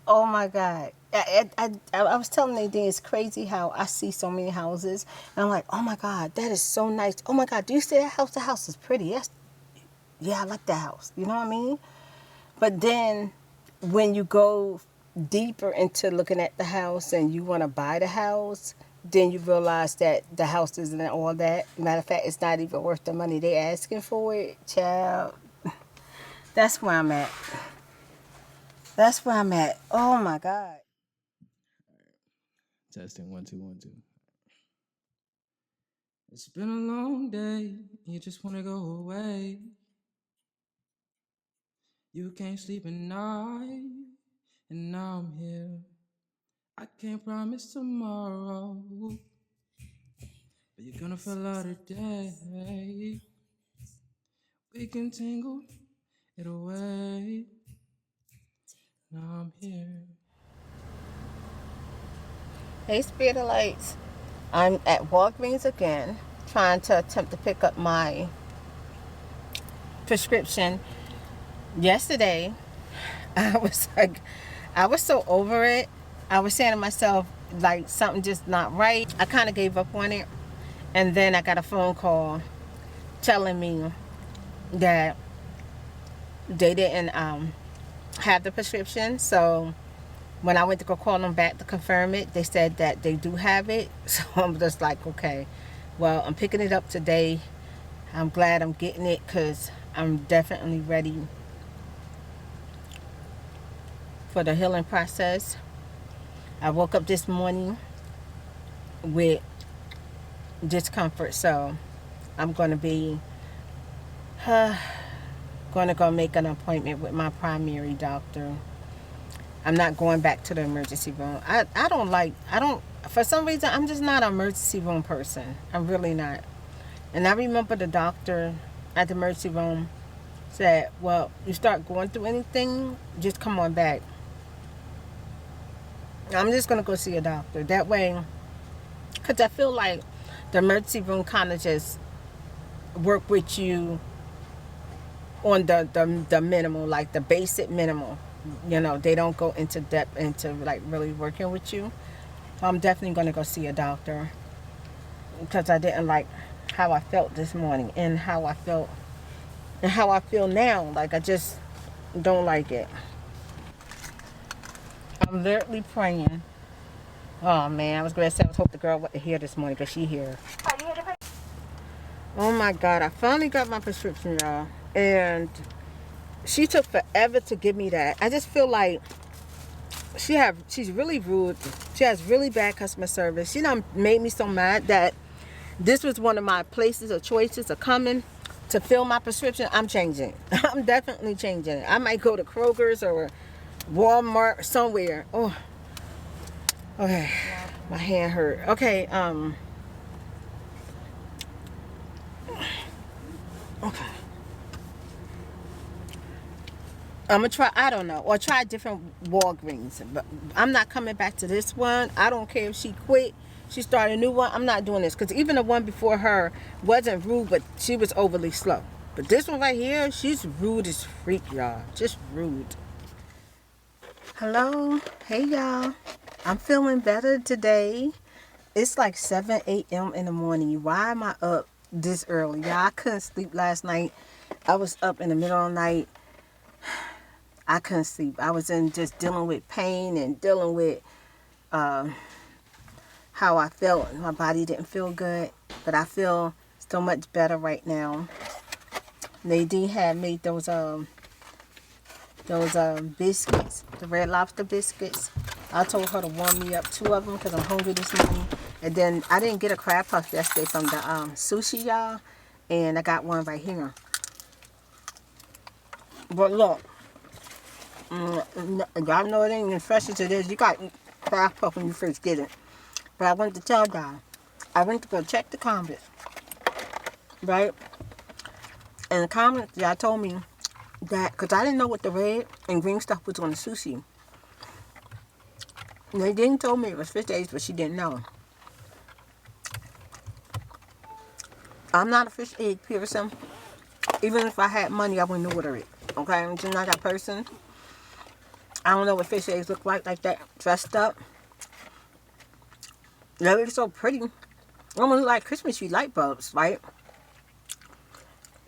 Oh my God. I was telling Nadine, it's crazy how I see so many houses. And I'm like, oh my God, that is so nice. Oh my God, do you see that house? The house is pretty. Yeah, I like that house. You know what I mean? But then when you go deeper into looking at the house and you want to buy the house, then you realize that the house isn't all that. Matter of fact, it's not even worth the money they asking for it. Child, that's where I'm at. That's where I'm at. Oh my God. Testing 1 2 1 2. It's been a long day. You just wanna go away. You can't sleep at night, and now I'm here. I can't promise tomorrow, but you're gonna feel out today. We can tangle it away. Now I'm here. Hey, Spirit of Lights. I'm at Walgreens again, trying to attempt to pick up my prescription. Yesterday, I was like, I was so over it. I was saying to myself, like, something just not right. I kind of gave up on it. And then I got a phone call telling me that they didn't have the prescription. So when I went to go call them back to confirm it, they said that they do have it. So I'm just like, okay, well, I'm picking it up today. I'm glad I'm getting it because I'm definitely ready for the healing process. I woke up this morning with discomfort, so I'm going to be going to go make an appointment with my primary doctor. I'm not going back to the emergency room. I don't, for some reason, I'm just not an emergency room person. I'm really not. And I remember the doctor at the emergency room said, well, you start going through anything, just come on back. I'm just going to go see a doctor. That way, because I feel like the emergency room kind of just work with you on the minimal, like the basic minimal. You know, they don't go into depth into like really working with you. I'm definitely going to go see a doctor because I didn't like how I felt this morning and how I felt and how I feel now. Like I just don't like it. I'm literally praying. Oh man, I was going to say I was hoping the girl wasn't here this morning because she here. Oh my God, I finally got my prescription, y'all, and she took forever to give me that. I just feel like she's really rude. She has really bad customer service. She done made me so mad that this was one of my places or choices of coming to fill my prescription. I'm changing. I'm definitely changing. I might go to Kroger's or Walmart somewhere. Oh, okay. My hand hurt. Okay. Okay. I'm gonna try. I don't know, or try different Walgreens. But I'm not coming back to this one. I don't care if she quit. She started a new one. I'm not doing this because even the one before her wasn't rude, but she was overly slow. But this one right here, she's rude as freak, y'all. Just rude. Hello, hey y'all. I'm feeling better today. It's like 7 a.m. in the morning. Why am I up this early? Y'all, I couldn't sleep last night. I was up in the middle of the night. I couldn't sleep. I was in just dealing with pain and dealing with how I felt. My body didn't feel good, but I feel so much better right now. Nadine had made those biscuits, the Red Lobster biscuits. I told her to warm me up 2 of them because I'm hungry this morning. And then I didn't get a crab puff yesterday from the sushi, y'all, and I got one right here. But look, y'all know it ain't as fresh as it is. You got crab puff when you first get it. But I went to tell y'all, I went to go check the comments, right? And the comments, y'all told me that, because I didn't know what the red and green stuff was on the sushi. And they didn't tell me it was fish eggs, but she didn't know. I'm not a fish egg person. Even if I had money, I wouldn't order it. Okay, I'm just not that person. I don't know what fish eggs look like that, dressed up. They look so pretty. Almost like Christmas tree light bulbs, right?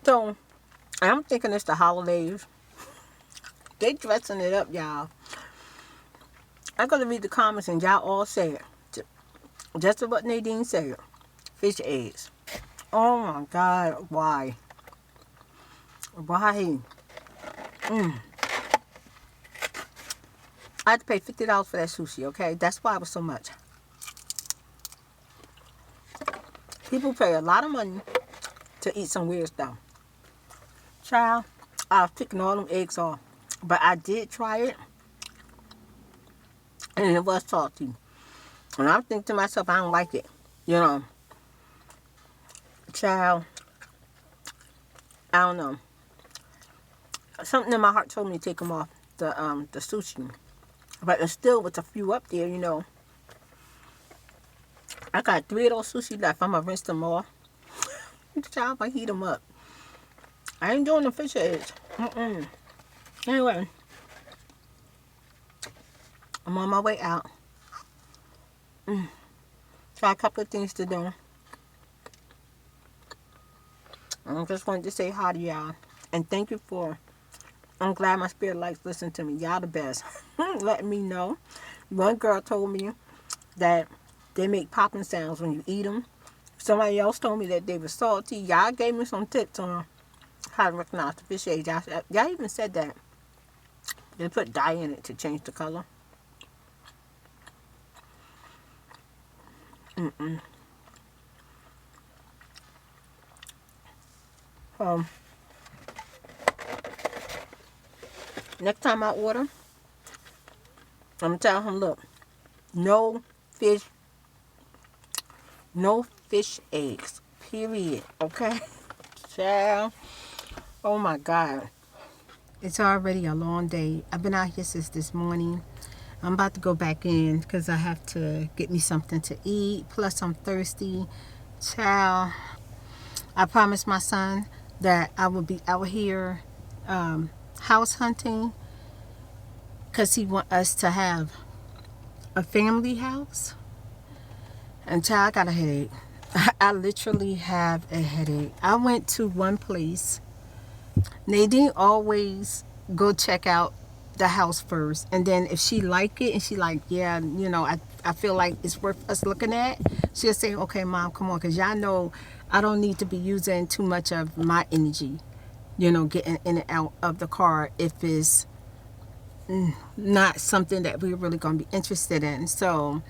So, I'm thinking it's the holidays. They dressing it up, y'all. I'm going to read the comments and y'all all say it. Just what Nadine said. Fish eggs. Oh my God, why? Why? I had to pay $50 for that sushi, okay? That's why it was so much. People pay a lot of money to eat some weird stuff. Child, I was picking all them eggs off. But I did try it. And it was salty. And I'm thinking to myself, I don't like it. You know. Child, I don't know. Something in my heart told me to take them off the sushi. But there's still with a few up there, you know. I got 3 of those sushi left. I'm going to rinse them off. Child, I heat them up. I ain't doing the fish eggs. Anyway. I'm on my way out. Try a couple of things to do. I just wanted to say hi to y'all. And thank you for... I'm glad my spirit likes listening to me. Y'all the best. Letting me know. One girl told me that they make popping sounds when you eat them. Somebody else told me that they were salty. Y'all gave me some tips on how to recognize the fish eggs. Y'all even said that they put dye in it to change the color. Next time I order, I'm going to tell him, look, no fish eggs, period, okay? Child, oh my God. It's already a long day. I've been out here since this morning. I'm about to go back in because I have to get me something to eat. Plus, I'm thirsty. Child, I promised my son that I would be out here house hunting because he want us to have a family house. And child, I got a headache. I literally have a headache. I went to one place. Nadine always go check out the house first, and then if she like it and she like, yeah, you know, I feel like it's worth us looking at, she'll say, okay mom, come on, because y'all know I don't need to be using too much of my energy, you know, getting in and out of the car if it's not something that we're really going to be interested in. So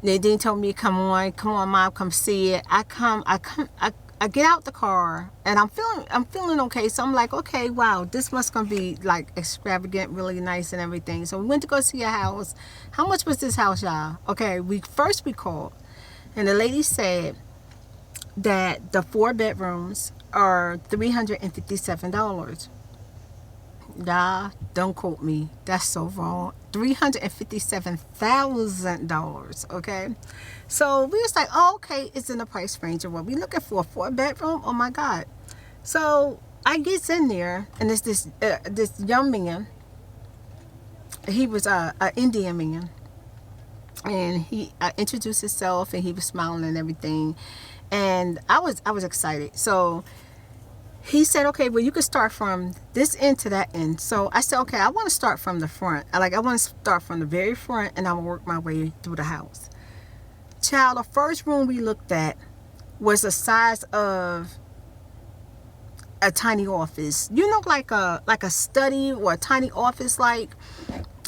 Nadine told me, come on mom, come see it. I get out the car and I'm feeling okay. So I'm like, okay, wow, this must gonna be like extravagant, really nice and everything. So we went to go see a house. How much was this house, y'all? Okay, we called and the lady said that the 4 bedrooms are $357. Nah, don't quote me. That's so wrong. $357,000. Okay. So we was like, oh, okay, it's in the price range of what we looking for. 4 bedroom. Oh my God. So I gets in there and it's this young man. He was a Indian man. And he introduced himself and he was smiling and everything. And I was excited. So he said, okay, well, you can start from this end to that end. So I said, okay, I want to start from the front. I want to start from the very front and I'm going to work my way through the house. Child, the first room we looked at was the size of a tiny office. You know, like a study or a tiny office. Like,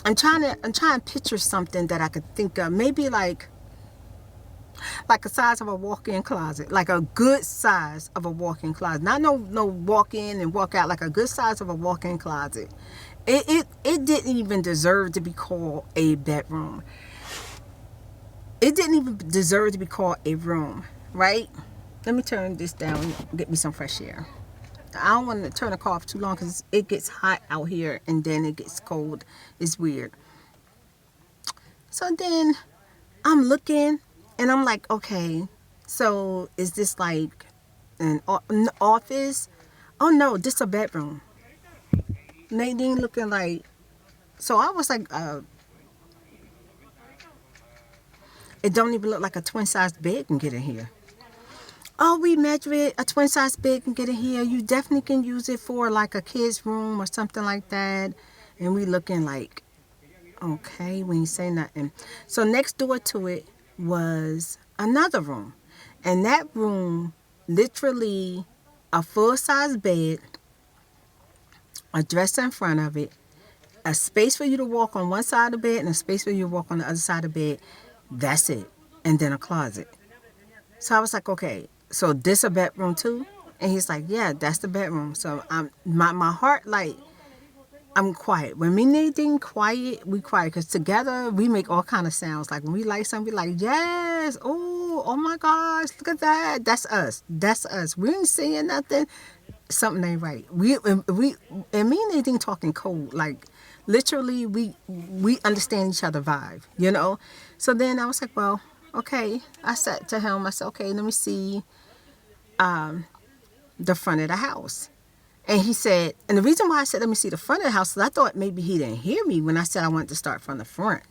I'm trying to picture something that I could think of. Maybe like the size of a walk-in closet, like a good size of a walk-in closet, not no walk in and walk out, like a good size of a walk-in closet. It didn't even deserve to be called a bedroom. It didn't even deserve to be called a room, right? Let me turn this down and get me some fresh air. I don't want to turn the car off too long because it gets hot out here and then it gets cold. It's weird. So then I'm looking and I'm like, okay, so is this like an office? Oh no, this a bedroom. Nadine looking like, So I was like, it don't even look like a twin size bed can get in here. Oh, we measure it. A twin size bed can get in here. You definitely can use it for like a kid's room or something like that. And we looking like, okay, we ain't say nothing. So next door to it was another room. And that room, literally a full size bed, a dresser in front of it, a space for you to walk on one side of the bed and a space for you to walk on the other side of the bed. That's it. And then a closet. So I was like, okay, so this a bedroom too? And he's like, yeah, that's the bedroom. So my heart, like, I'm quiet. When we need anything quiet, we quiet. Because together, we make all kind of sounds. Like, when we like something, we like, yes, oh my gosh, look at that. That's us. That's us. We ain't saying nothing. Something ain't right. And me and anything talking code. Like, literally, we understand each other vibe, you know? So then I was like, well, okay. I said to him, I said, okay, let me see the front of the house. And he said, and the reason why I said, let me see the front of the house, is I thought maybe he didn't hear me when I said I wanted to start from the front.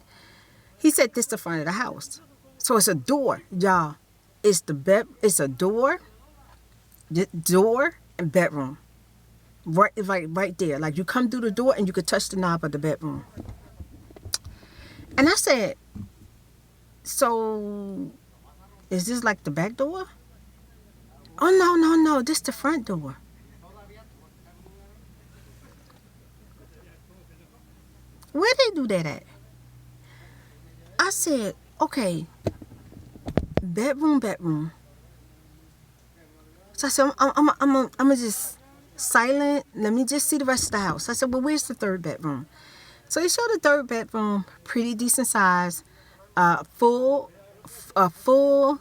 He said, this is the front of the house. So it's a door, y'all. It's it's a door and bedroom. Right there. Like, you come through the door and you could touch the knob of the bedroom. And I said, so is this like the back door? Oh, no, this the front door. Where they do that at? I said, okay, bedroom. So I said, I'm just silent. Let me just see the rest of the house. I said, well, where's the third bedroom? So he showed the third bedroom, pretty decent size, full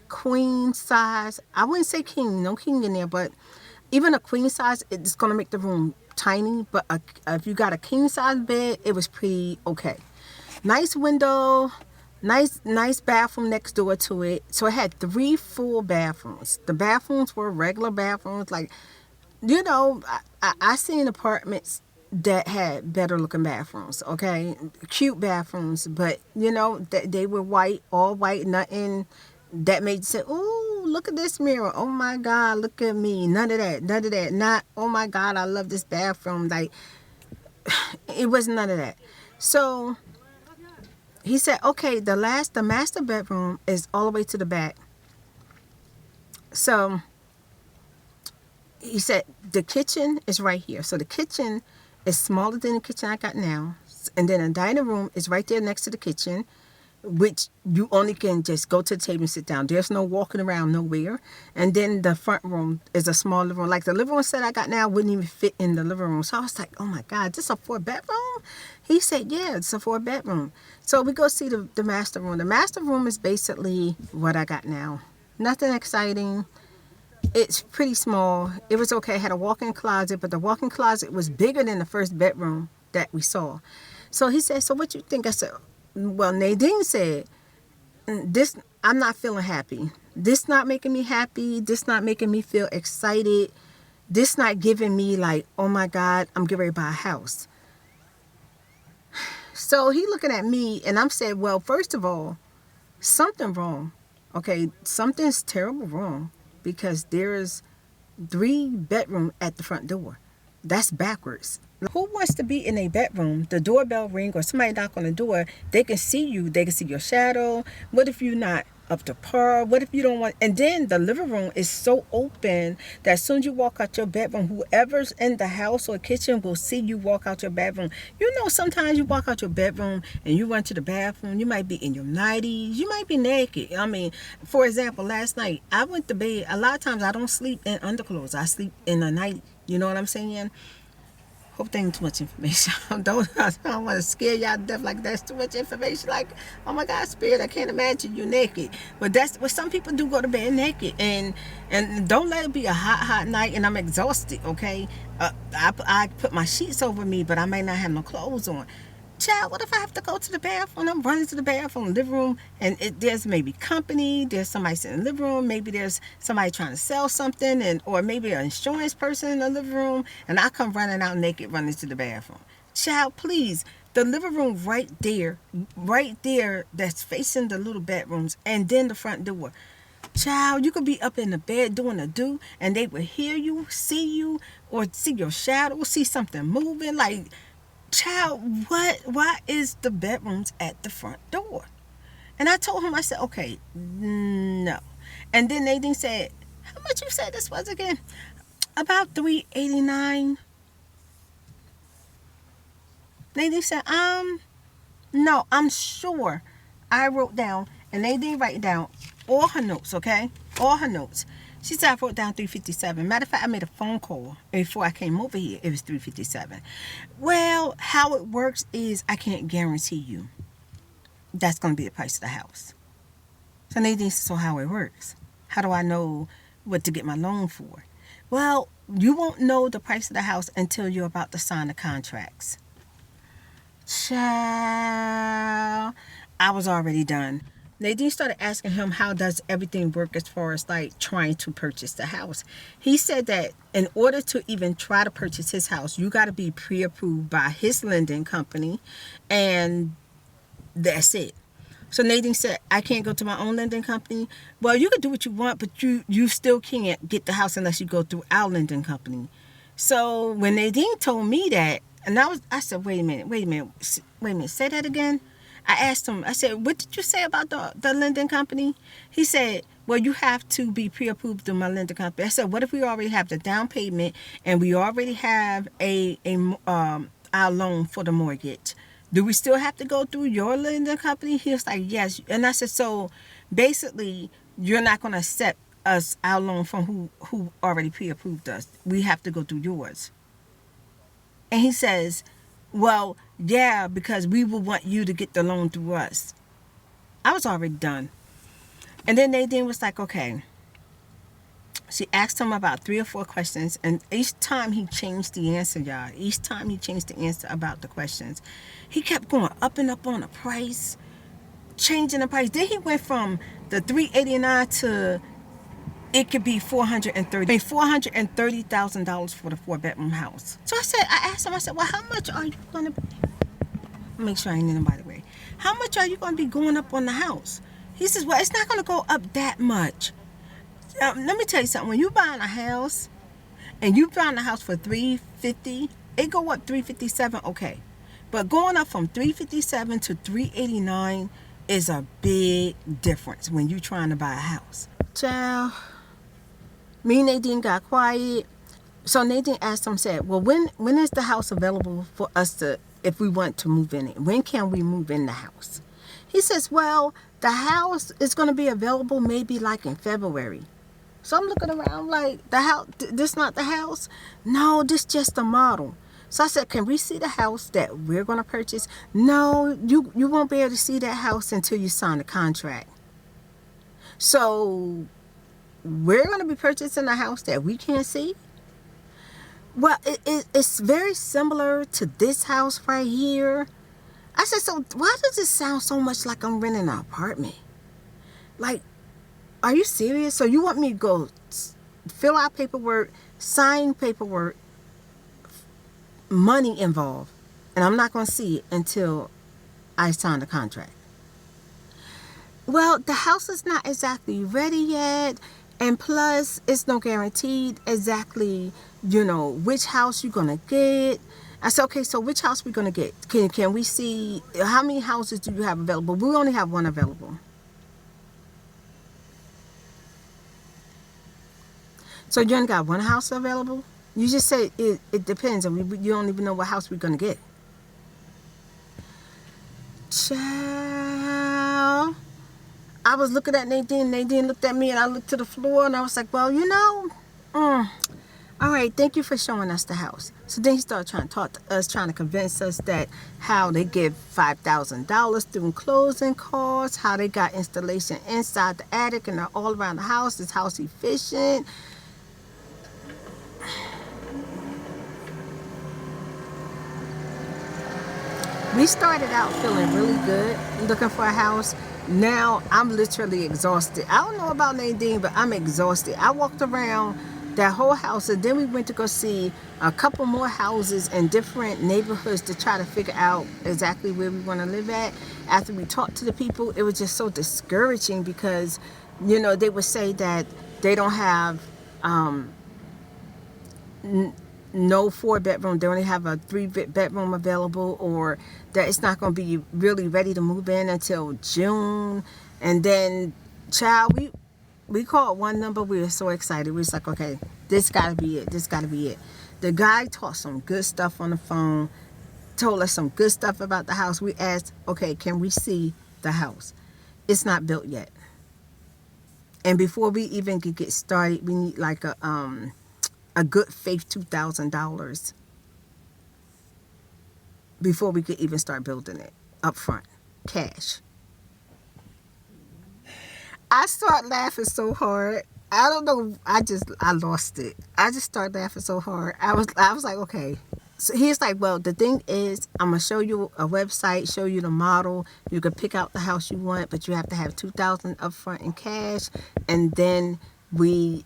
queen size. I wouldn't say king, no king in there, but even a queen size, it's gonna make the room tiny. But if you got a king size bed, it was pretty okay. Nice window, nice bathroom next door to it. So it had 3 full bathrooms. The bathrooms were regular bathrooms, like, you know, I seen apartments that had better looking bathrooms, okay? Cute bathrooms, but, you know, they were white, all white, nothing that made you say, ooh, look at this mirror. Oh, my God, look at me. None of that. Not, oh, my God, I love this bathroom. Like, it was none of that. So he said, okay, the master bedroom is all the way to the back. So he said the kitchen is right here. So the kitchen is smaller than the kitchen I got now. And then a dining room is right there next to the kitchen, which you only can just go to the table and sit down. There's no walking around nowhere. And then the front room is a small living room. Like, the living room set I got now wouldn't even fit in the living room. So I was like, oh my God, this is a 4-bedroom? He said, yeah, it's a 4-bedroom. So we go see the master room. The master room is basically what I got now. Nothing exciting. It's pretty small. It was okay. It had a walk-in closet, but the walk-in closet was bigger than the first bedroom that we saw. So he said, so what you think? I said, well, Nadine said, this, I'm not feeling happy. This not making me happy. This not making me feel excited. This not giving me like, oh my God, I'm getting ready to buy a house. So he looking at me and I'm saying, well, first of all, something wrong. Okay, something's terrible wrong because there's 3 bedroom at the front door. That's backwards. Who wants to be in a bedroom, the doorbell ring or somebody knock on the door, they can see you, they can see your shadow. What if you're not up to par? What if you don't want, and then the living room is so open that as soon as you walk out your bedroom, whoever's in the house or kitchen will see you walk out your bedroom. You know, sometimes you walk out your bedroom and you run to the bathroom, you might be in your 90s, you might be naked. I mean, for example, last night I went to bed. A lot of times I don't sleep in underclothes, I sleep in a night. You know what I'm saying? Hope there ain't too much information. I don't want to scare y'all to death like that's too much information. Like, oh my God, Spirit, I can't imagine you naked. But that's what some people do, go to bed naked. And don't let it be a hot night and I'm exhausted, okay? I put my sheets over me, but I may not have no clothes on. Child, what if I have to go to the bathroom? I'm running to the bathroom, living room, and there's maybe company, there's somebody sitting in the living room, maybe there's somebody trying to sell something, or maybe an insurance person in the living room, and I come running out naked, running to the bathroom. Child, please, the living room right there, that's facing the little bedrooms, and then the front door. Child, you could be up in the bed doing a do, and they would hear you, see you, or see your shadow, see something moving. Like, child, what? Why is the bedrooms at the front door? And I told him, I said, okay, no. And then Nadine said, how much you said this was again? About $389. Nadine said, no, I'm sure. I wrote down, and Nadine write down all her notes, okay? All her notes. She said I wrote down $357. Matter of fact, I made a phone call before I came over here. It was $357. Well, how it works is I can't guarantee you that's going to be the price of the house. So Nadine said, so how it works? How do I know what to get my loan for? Well, you won't know the price of the house until you're about to sign the contracts. Child, I was already done. Nadine started asking him how does everything work as far as like trying to purchase the house. He said that in order to even try to purchase his house, you got to be pre-approved by his lending company, and that's it. So Nadine said, I can't go to my own lending company. Well, you can do what you want, but you still can't get the house unless you go through our lending company. So when Nadine told me that, and I said, wait a minute, say that again. I asked him, I said, what did you say about the lending company? He said, well, you have to be pre-approved through my lending company. I said, what if we already have the down payment and we already have our loan for the mortgage? Do we still have to go through your lending company? He was like, yes. And I said, so basically, you're not going to accept our loan from who already pre-approved us. We have to go through yours. And he says, well, yeah, because we will want you to get the loan through us. I was already done. And then Nadine was like, okay. She asked him about 3 or 4 questions, and each time he changed the answer, y'all. Each time he changed the answer about the questions. He kept going up and up on the price, changing the price. Then he went from the $389 to it could be $430,000 for the 4-bedroom house. So I asked him, I said, well, how much are you going to be? Make sure I ain't in nobody way. How much are you going to be going up on the house? He says, well, it's not going to go up that much. Let me tell you something. When you buying a house and you buying a house for $350, it go up $357, okay. But going up from $357 to $389 is a big difference when you're trying to buy a house. Child, me and Nadine got quiet. So Nadine asked him, said, well, when is the house available for us to, if we want to move in it? When can we move in the house? He says, well, the house is going to be available maybe like in February. So I'm looking around like, the house, this not the house? No, this just the model. So I said, can we see the house that we're going to purchase? No, you won't be able to see that house until you sign the contract. So we're going to be purchasing a house that we can't see? Well, it's very similar to this house right here. I said, so why does it sound so much like I'm renting an apartment? Like, are you serious? So you want me to go fill out paperwork, sign paperwork, money involved, and I'm not going to see it until I sign the contract? Well, the house is not exactly ready yet, and plus it's no guaranteed exactly, which house you're going to get. I said, okay, so which house we going to get? Can we see, how many houses do you have available? We only have one available. So you only got one house available? You just say it depends. I mean, you don't even know what house we're going to get. Child. I was looking at Nadine. Nadine looked at me, and I looked to the floor, and I was like, well, all right, thank you for showing us the house. So then he started trying to talk to us, trying to convince us that how they give $5,000 through closing costs, how they got installation inside the attic and they're all around the house. Is house efficient? We started out feeling really good, looking for a house. Now I'm literally exhausted. I don't know about Nadine, but I'm exhausted. I walked around that whole house. And then we went to go see a couple more houses in different neighborhoods to try to figure out exactly where we want to live at. After we talked to the people, it was just so discouraging because, you know, they would say that they don't have no 4-bedroom. They only have a 3-bedroom available, or that it's not going to be really ready to move in until June. And then, child, we called one number. We were so excited. We was like, okay, this got to be it. This got to be it. The guy taught some good stuff on the phone, told us some good stuff about the house. We asked, okay, can we see the house? It's not built yet. And before we even could get started, we need like a good faith $2,000 before we could even start building it up front, cash. I started laughing so hard. I don't know. I lost it. I just started laughing so hard. I was like, okay. So he's like, well, the thing is, I'm gonna show you a website, show you the model. You can pick out the house you want, but you have to have $2,000 up front in cash, and then we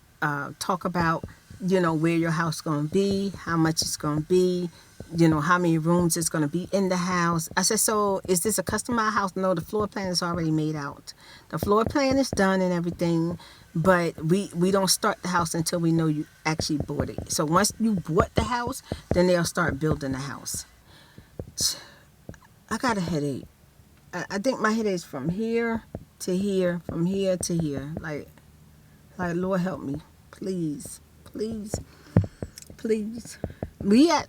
talk about, you know, where your house gonna be, how much it's gonna be, you know, how many rooms it's gonna be in the house. I said, so is this a customized house? No, the floor plan is already made out. The floor plan is done and everything, but we don't start the house until we know you actually bought it. So once you bought the house, then they'll start building the house. I got a headache. I think my headache's from here to here, from here to here. Like Lord help me, please. Please.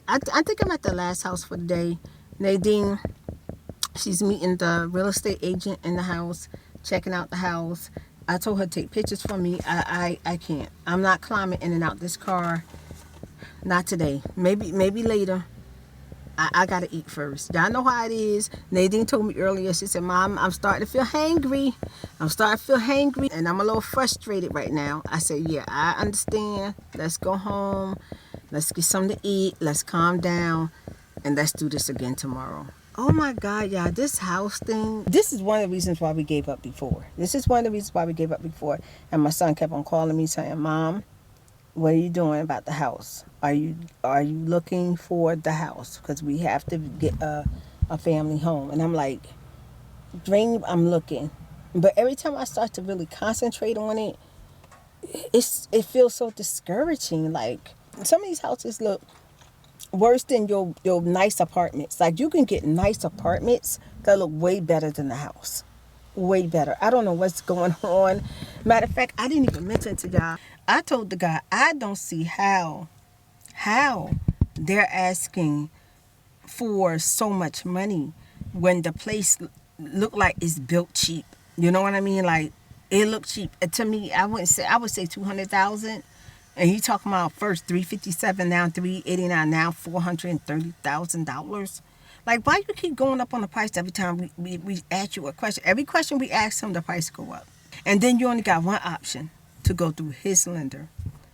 I think I'm at the last house for the day. Nadine, she's meeting the real estate agent in the house, checking out the house. I told her to take pictures for me. I can't. I'm not climbing in and out this car. Not today. Maybe later. I gotta eat first. Y'all know how it is. Nadine told me earlier, she said, Mom, I'm starting to feel hangry. And I'm a little frustrated right now. I said, yeah, I understand. Let's go home. Let's get something to eat. Let's calm down. And let's do this again tomorrow. Oh my God, y'all, this house thing. This is one of the reasons why we gave up before. And my son kept on calling me saying, Mom, what are you doing about the house? Are you looking for the house? Because we have to get a family home. And I'm like, Dream, I'm looking. But every time I start to really concentrate on it, it feels so discouraging. Like, some of these houses look worse than your nice apartments. Like, you can get nice apartments that look way better than the house. Way better. I don't know what's going on. Matter of fact, I didn't even mention to y'all. I told the guy, I don't see how they're asking for so much money when the place look like it's built cheap. You know what I mean? Like, it looked cheap. To me, I would say $200,000. And he talking about first $357, now $389, now $430,000. Like, why you keep going up on the price every time we ask you a question? Every question we ask him, the price go up. And then you only got one option, to go through his lender,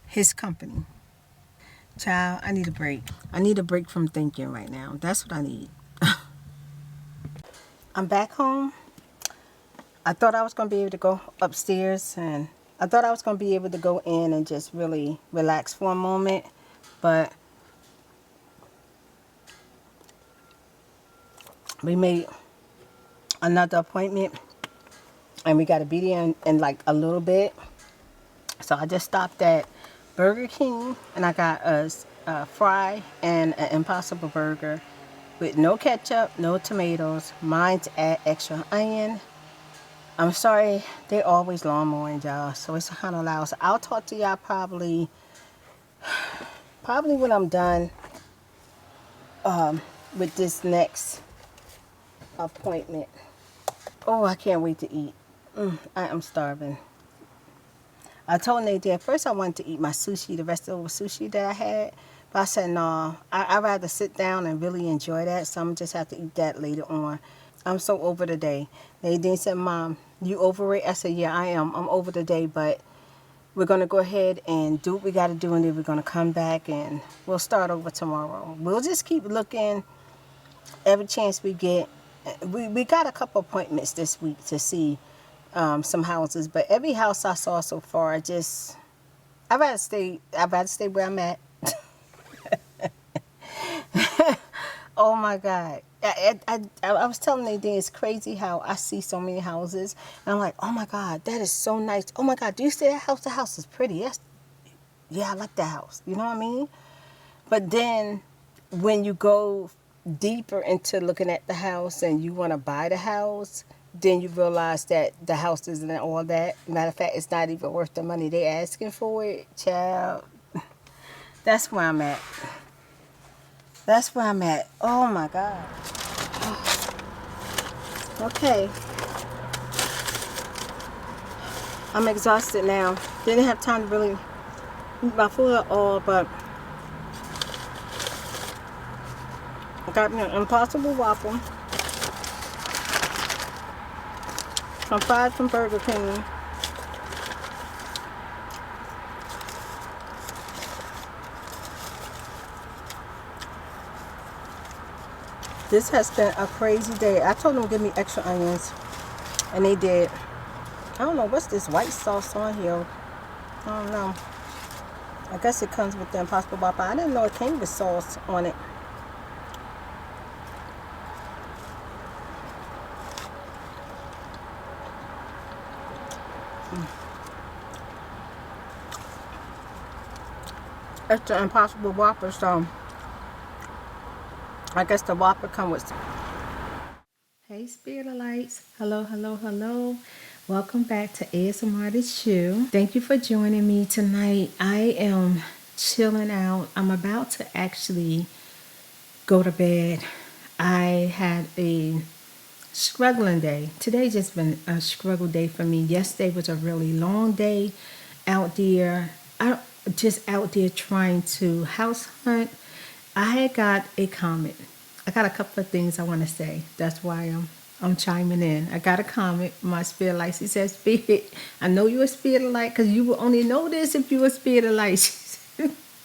his company. Child, I need a break. I need a break from thinking right now. That's what I need. I'm back home. I thought I was going to be able to go upstairs, and I thought I was going to be able to go in and just really relax for a moment. But we made another appointment, and we got to be there in like a little bit. So I just stopped at Burger King, and I got a fry and an Impossible Burger with no ketchup, no tomatoes. Mine's add extra onion. I'm sorry, they're always lawnmowing, y'all, so it's kind of loud. So I'll talk to y'all probably when I'm done with this next appointment. Oh, I can't wait to eat. I am starving. I told Nate at first I wanted to eat my sushi, the rest of the sushi that I had. But I said, no, I'd rather sit down and really enjoy that. So I'm going to just have to eat that later on. I'm so over the day. Nadine said, Mom, you over it? I said, yeah, I am. I'm over the day, but we're going to go ahead and do what we got to do. And then we're going to come back and we'll start over tomorrow. We'll just keep looking every chance we get. We got a couple appointments this week to see some houses, but every house I saw so far, I'd rather stay where I'm at. Oh my God. I was telling Nadine, it's crazy how I see so many houses. And I'm like, oh my God, that is so nice. Oh my God, do you see that house? The house is pretty. Yeah, I like that house. You know what I mean? But then when you go deeper into looking at the house and you want to buy the house, then you realize that the house isn't all that. Matter of fact, it's not even worth the money they're asking for it. Child, that's where I'm at. That's where I'm at. Oh my God. Okay. I'm exhausted now. Didn't have time to really eat my food at all, but I got me an Impossible Waffle, some fries from Burger King. This has been a crazy day. I told them to give me extra onions, and they did. I don't know what's this white sauce on here. I don't know. I guess it comes with the Impossible Waffle. I didn't know it came with sauce on it. It's the Impossible Whopper, so I guess the Whopper come with. Hey, Spirit of Lights. Hello, hello, hello. Welcome back to ASMRTheChew. Thank you for joining me tonight. I am chilling out. I'm about to actually go to bed. I had a struggling day. Today just been a struggle day for me. Yesterday was a really long day out there. I just out there trying to house hunt. I had got a comment. I got a couple of things I want to say. That's why I'm chiming in. I got a comment. My spirit light. She said, "Spirit, I know you're a spirit light because you will only know this if you're a spirit light."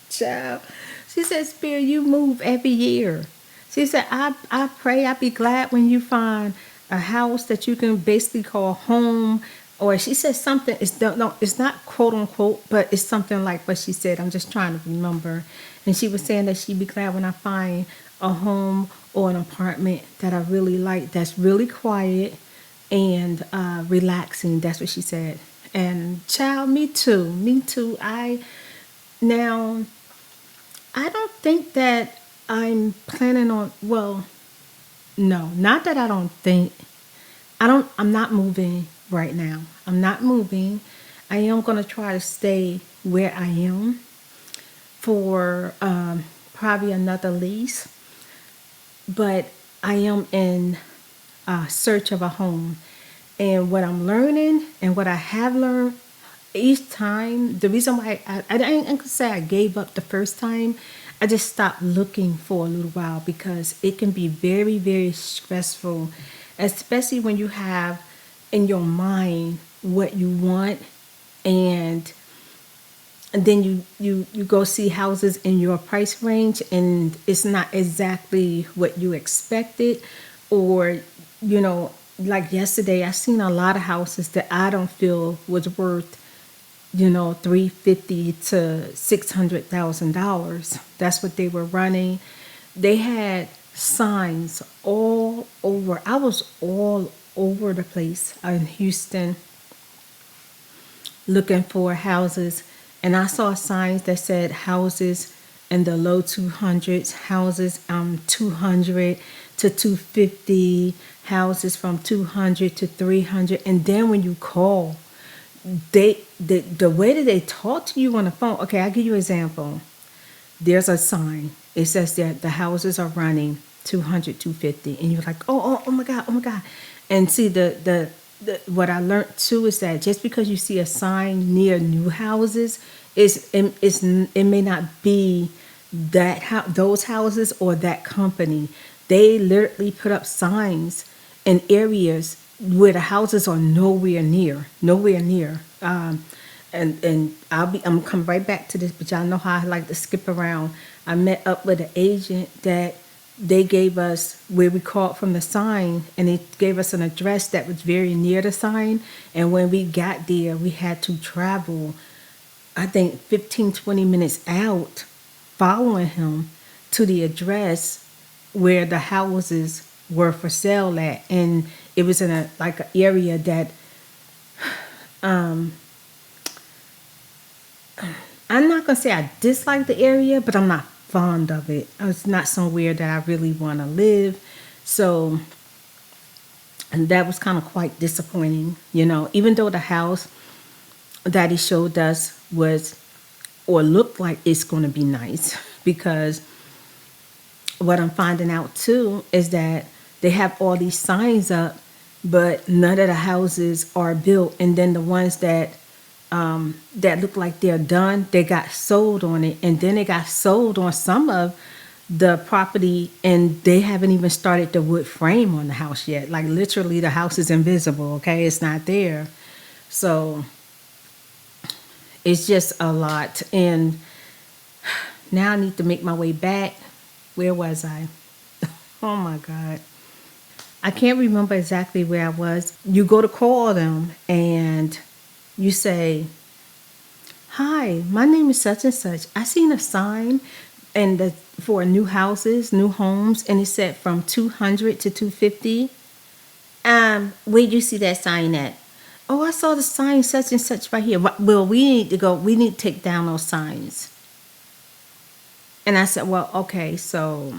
Child. She said, "Spirit, you move every year." She said, I pray I be glad when you find a house that you can basically call home. Or she said something, it's not quote unquote, but it's something like what she said. I'm just trying to remember. And she was saying that she'd be glad when I find a home or an apartment that I really like, that's really quiet and relaxing. That's what she said. And child, me too. Me too. Now, I don't think that I'm planning on, well, no, not that I don't think, I'm not moving right now. I'm not moving. I am going to try to stay where I am for probably another lease, but I am in search of a home. And what I'm learning and what I have learned each time, the reason why I ain't gonna say I gave up the first time, I just stopped looking for a little while because it can be very, very stressful, especially when you have in your mind what you want and then you go see houses in your price range and it's not exactly what you expected, or like yesterday I seen a lot of houses that I don't feel was worth $350 to $600,000. That's what they were running. They had signs all over. I was all over the place in Houston looking for houses, and I saw signs that said houses in the low 200s, houses 200 to 250, houses from 200 to 300. And then when you call, the way that they talk to you on the phone. Okay, I'll give you an example. There's a sign. It says that the houses are running 200, 250, and you're like, oh my God, oh my God. And see, the what I learned too is that just because you see a sign near new houses, it may not be those houses or that company. They literally put up signs in areas where the houses are nowhere near. And I'm come right back to this, but y'all know how I like to skip around. I met up with an agent that they gave us where we called from the sign, and they gave us an address that was very near the sign. And when we got there, we had to travel I think 15, 20 minutes out, following him to the address where the houses were for sale at. And it was in a like an area that I'm not gonna say I dislike the area, but I'm not fond of it. It's not somewhere that I really want to live. So, and that was kind of quite disappointing, even though the house that he showed us was or looked like it's going to be nice. Because what I'm finding out too is that they have all these signs up, but none of the houses are built. And then the ones that look like they're done, they got sold on it, and then they got sold on some of the property, and they haven't even started the wood frame on the house yet. Like literally, the house is invisible. Okay, it's not there. So it's just a lot, and now I need to make my way back. Where was I? Oh my God. I can't remember exactly where I was. You go to call them and you say, "Hi, my name is such and such. I seen a sign for new houses, new homes, and it said from 200 to 250. Where'd you see that sign at?" "Oh, I saw the sign such and such right here." "Well, we need to go. We need to take down those signs." And I said, "Well, okay, so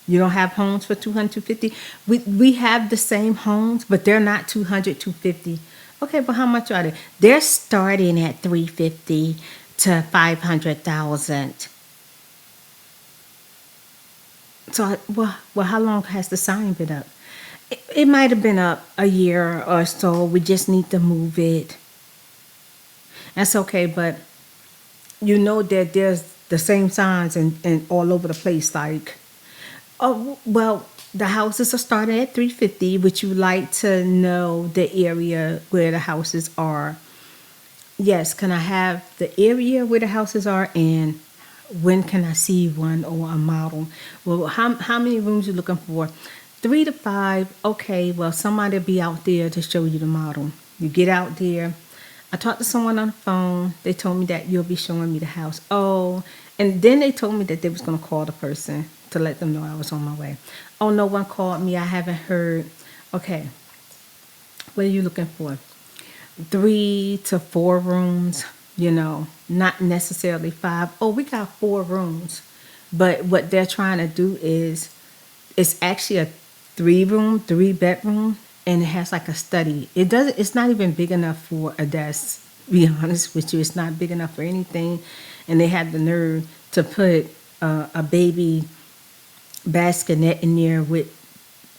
you don't have homes for 200, 250? We have the same homes, but they're not 200, 250. "Okay, but how much are they?" "They're starting at 350 to 500,000. So, well, how long has the sign been up?" It might have been up a year or so. We just need to move it." That's okay, but that there's the same signs and all over the place. Like, "Oh, well, the houses are starting at 350. Would you like to know the area where the houses are?" "Yes, can I have the area where the houses are, and when can I see one or a model?" "Well, how many rooms you looking for?" 3 to 5. "Okay, well, somebody will be out there to show you the model." You get out there. I talked to someone on the phone. They told me that you'll be showing me the house. Oh, and then they told me that they was going to call the person to let them know I was on my way. "Oh, no one called me. I haven't heard." "Okay, what are you looking for?" 3 to 4 rooms, not necessarily 5. "Oh, we got 4 rooms." But what they're trying to do is, it's actually a 3 room, 3 bedroom, and it has like a study. It's not even big enough for a desk, to be honest with you. It's not big enough for anything. And they had the nerve to put a baby bassinet in there with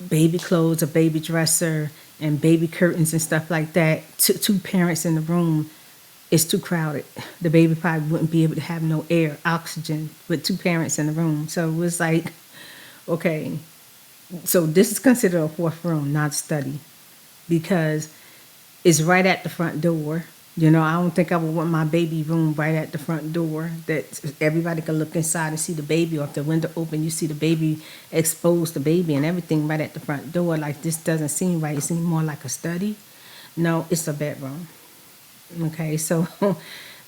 baby clothes, a baby dresser, and baby curtains and stuff like that. Two parents in the room. It's too crowded. The baby probably wouldn't be able to have no air, oxygen, with 2 parents in the room. So it was like, okay, so this is considered a fourth room, not study, because it's right at the front door. I don't think I would want my baby room right at the front door, that everybody can look inside and see the baby, or if the window open, you see the baby, expose the baby and everything right at the front door. Like, this doesn't seem right. It seems more like a study. No, it's a bedroom. Okay, so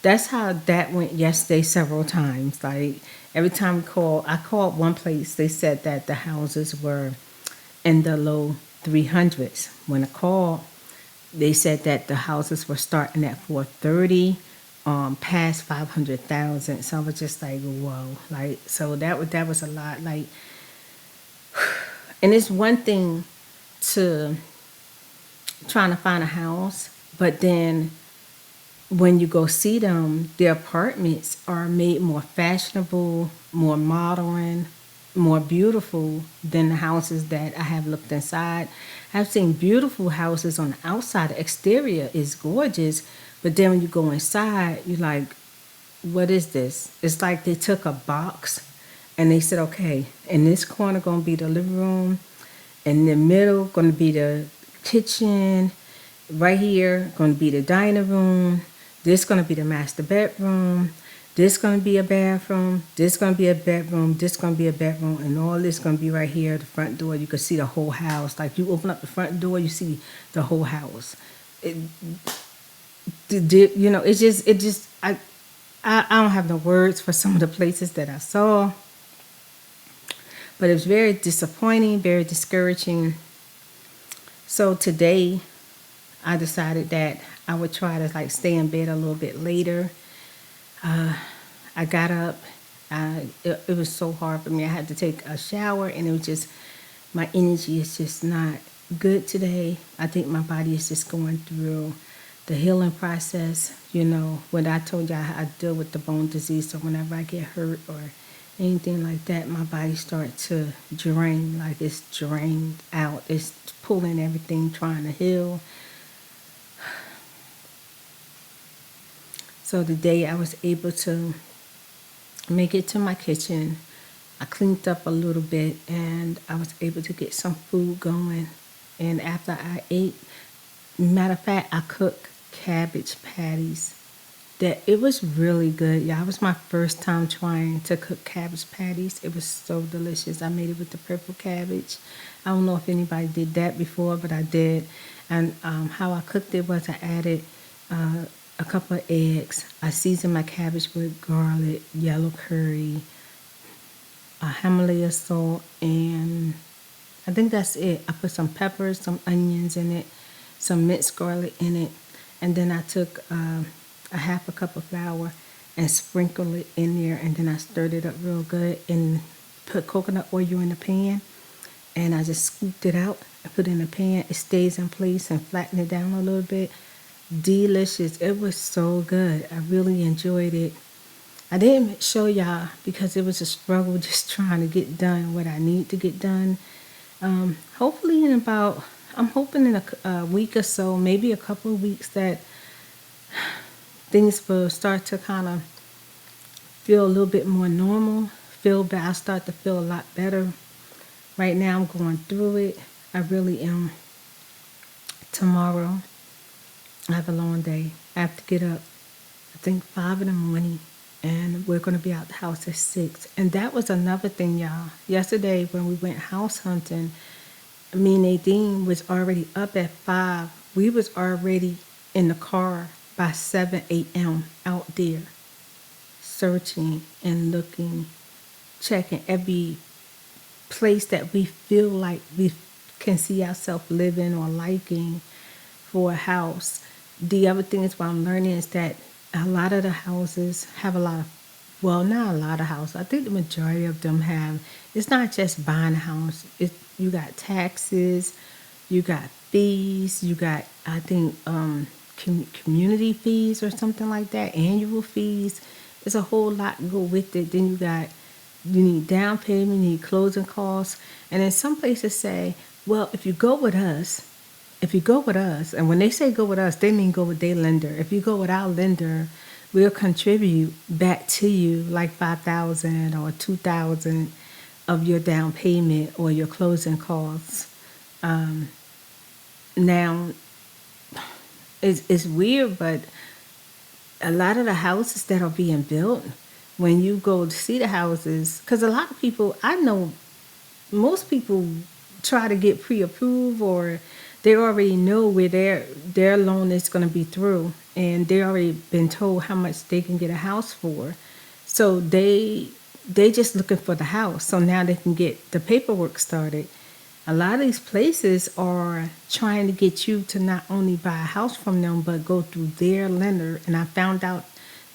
that's how that went yesterday several times. Like, every time I called one place, they said that the houses were in the low 300s. When I called, they said that the houses were starting at 430, past 500,000. So I was just like, whoa, like, so that was a lot. Like, and it's one thing to trying to find a house, but then when you go see them, the apartments are made more fashionable, more modern, more beautiful than the houses that I have looked inside. I've seen beautiful houses on the outside. The exterior is gorgeous, but then when you go inside, you're like, what is this? It's like they took a box and they said, okay, in this corner going to be the living room, in the middle going to be the kitchen, right here going to be the dining room, this going to be the master bedroom, this going to be a bathroom, this going to be a bedroom, this going to be a bedroom, and all this going to be right here at the front door. You can see the whole house. Like, you open up the front door, you see the whole house. You know, I don't have no words for some of the places that I saw, but it was very disappointing, very discouraging. So today I decided that I would try to like stay in bed a little bit later. I got up. It was so hard for me. I had to take a shower, and it was just my energy is just not good today. I think my body is just going through the healing process. You know, when I told you I deal with the bone disease, so whenever I get hurt or anything like that, my body starts to drain, like it's drained out. It's pulling everything, trying to heal. So today I was able to make it to my kitchen. I cleaned up a little bit and I was able to get some food going. And after I ate, matter of fact, I cooked cabbage patties. That it was really good. Yeah, it was my first time trying to cook cabbage patties. It was so delicious. I made it with the purple cabbage. I don't know if anybody did that before, but I did. And how I cooked it was I added a couple of eggs. I seasoned my cabbage with garlic, yellow curry, Himalaya salt, and I think that's it. I put some peppers, some onions in it, some minced garlic in it, and then I took a half a cup of flour and sprinkled it in there, and then I stirred it up real good and put coconut oil in the pan, and I just scooped it out and put it in the pan. It stays in place and flatten it down a little bit. Delicious. It was so good. I really enjoyed it. I didn't show y'all because it was a struggle just trying to get done what I need to get done. Hopefully in about, I'm hoping in a week or so, maybe a couple of weeks, that things will start to kind of feel a little bit more normal. I'll start to feel a lot better. Right now I'm going through it. I really am. Tomorrow I have a long day. I have to get up, I think 5 in the morning, and we're going to be out the house at 6. And that was another thing, y'all. Yesterday when we went house hunting, me and Nadine was already up at 5. We was already in the car by 7 a.m. out there searching and looking, checking every place that we feel like we can see ourselves living or liking for a house. The other thing is what I'm learning is that a lot of the houses have a lot of, well, not a lot of houses. I think the majority of them have, it's not just buying a house. You got taxes, you got fees, you got, I think, community fees or something like that, annual fees. There's a whole lot go with it. Then you need down payment, you need closing costs. And then some places say, well, if you go with us, and when they say go with us, they mean go with their lender. If you go with our lender, we'll contribute back to you like $5,000 or $2,000 of your down payment or your closing costs. Now, it's weird, but a lot of the houses that are being built, when you go to see the houses, because a lot of people, I know most people try to get pre-approved, or they already know where their loan is going to be through, and they already been told how much they can get a house for. So they just looking for the house, so now they can get the paperwork started. A lot of these places are trying to get you to not only buy a house from them, but go through their lender. And I found out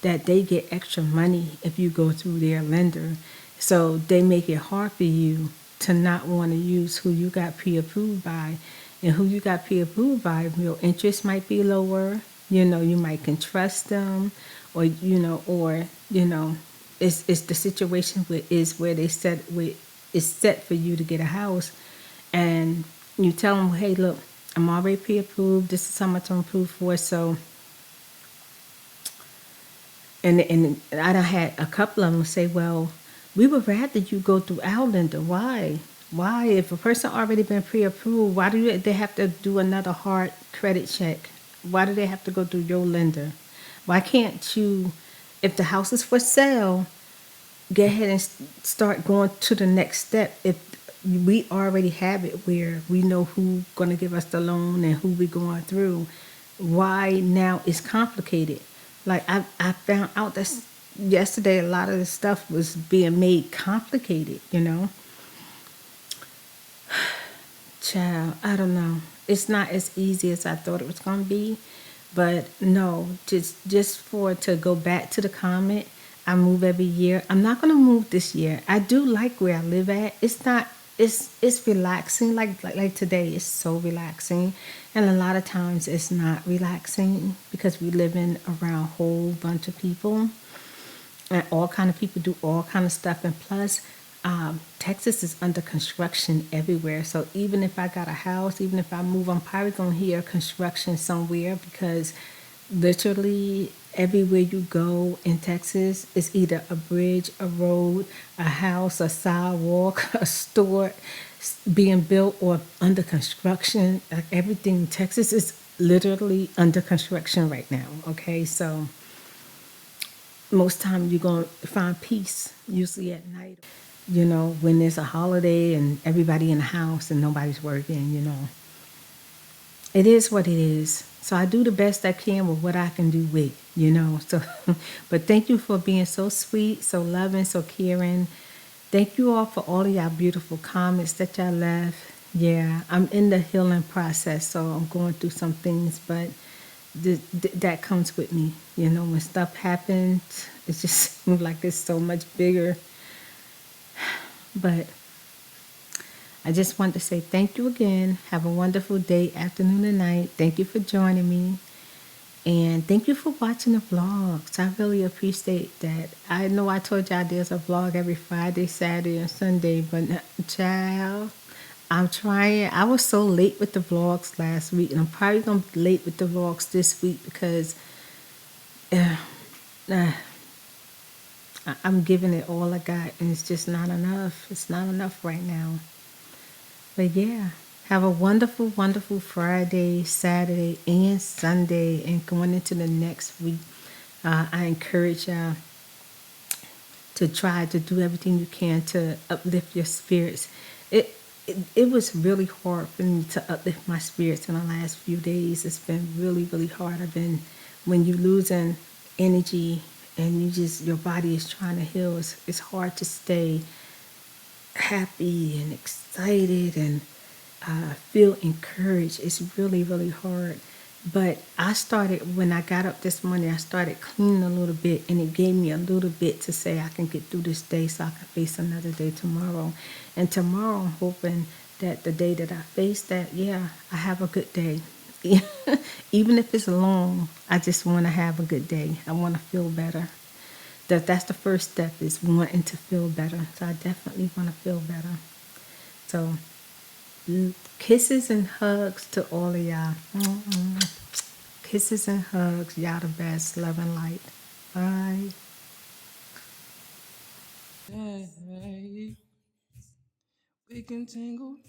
that they get extra money if you go through their lender. So they make it hard for you to not want to use who you got pre-approved by. And who you got pre-approved by, your interest might be lower. You might can trust them, or it's the situation where they said it's set for you to get a house, and you tell them, hey, look, I'm already pre-approved. This is how much I'm approved for. So, and I done had a couple of them say, well, we would rather you go through our lender. Why? Why? If a person already been pre-approved, why do they have to do another hard credit check? Why do they have to go through your lender? Why can't you, if the house is for sale, go ahead and start going to the next step? If we already have it where we know who's going to give us the loan and who we're going through, why now it's complicated. Like I found out that yesterday a lot of the stuff was being made complicated, you know. Child, I don't know. It's not as easy as I thought it was gonna be, but no, just for it to go back to the comment. I move every year. I'm not gonna move this year. I do like where I live at. It's not. It's relaxing. Like today, it's so relaxing, and a lot of times it's not relaxing because we live in around a whole bunch of people and all kind of people do all kind of stuff. And plus, Texas is under construction everywhere. So even if I got a house, even if I move, I'm probably gonna hear construction somewhere because literally everywhere you go in Texas is either a bridge, a road, a house, a sidewalk, a store being built or under construction. Like everything in Texas is literally under construction right now. Okay, so most time you're going to find peace usually at night, you know, when there's a holiday and everybody in the house and nobody's working, you know. It is what it is. So I do the best I can with what I can do with, you know. So but thank you for being so sweet, so loving, so caring. Thank you all for all of y'all beautiful comments that y'all left. Yeah, I'm in the healing process, so I'm going through some things, but that comes with me. You know, when stuff happens, it just seems like it's so much bigger. But I just want to say thank you again. Have a wonderful day, afternoon, and night. Thank you for joining me. And thank you for watching the vlogs. I really appreciate that. I know I told y'all there's a vlog every Friday, Saturday, and Sunday, but child, I'm trying. I was so late with the vlogs last week, and I'm probably going to be late with the vlogs this week because uh, uh, I'm giving it all I got, and it's just not enough. It's not enough right now. But yeah, have a wonderful, wonderful Friday, Saturday, and Sunday, and going into the next week. I encourage y'all to try to do everything you can to uplift your spirits. It was really hard for me to uplift my spirits in the last few days. It's been really, really hard. I've been, when you losing energy and your body is trying to heal, it's hard to stay happy and excited and feel encouraged. It's really, really hard. But I started, when I got up this morning, I started cleaning a little bit, and it gave me a little bit to say I can get through this day so I can face another day tomorrow. And tomorrow, I'm hoping that the day that I face that, yeah, I have a good day. Even if it's long, I just want to have a good day. I want to feel better. That's the first step, is wanting to feel better. So I definitely want to feel better. So kisses and hugs to all of y'all. Kisses and hugs. Y'all the best. Love and light. Bye. Hey, we can tangle.